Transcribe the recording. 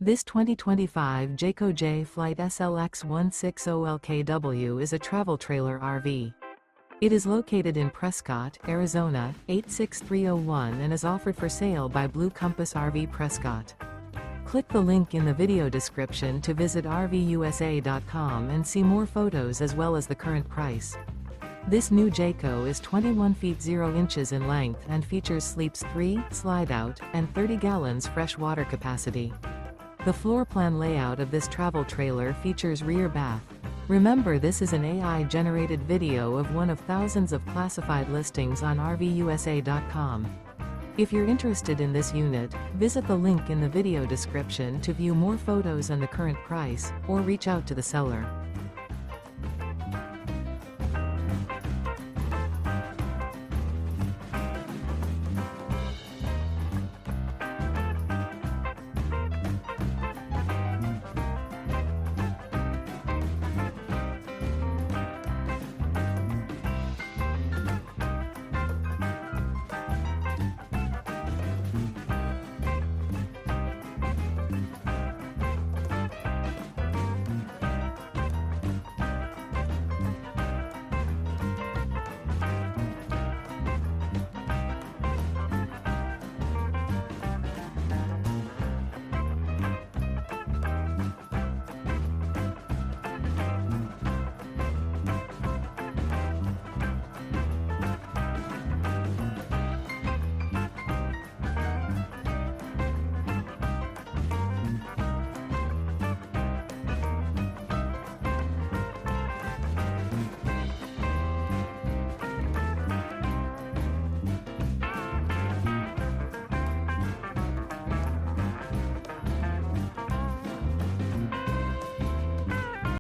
This 2025 Jayco Jay Flight SLX 160LKW is a travel trailer RV. It is located in Prescott, Arizona, 86301 and is offered for sale by Blue Compass RV Prescott. Click the link in the video description to visit RVUSA.com and see more photos as well as the current price. This new Jayco is 21 feet 0 inches in length and features sleeps 3, Slideout, and 30 gallons fresh water capacity. The floor plan layout of this travel trailer features rear bath. Remember, this is an AI-generated video of one of thousands of classified listings on RVUSA.com. If you're interested in this unit, visit the link in the video description to view more photos and the current price, or reach out to the seller.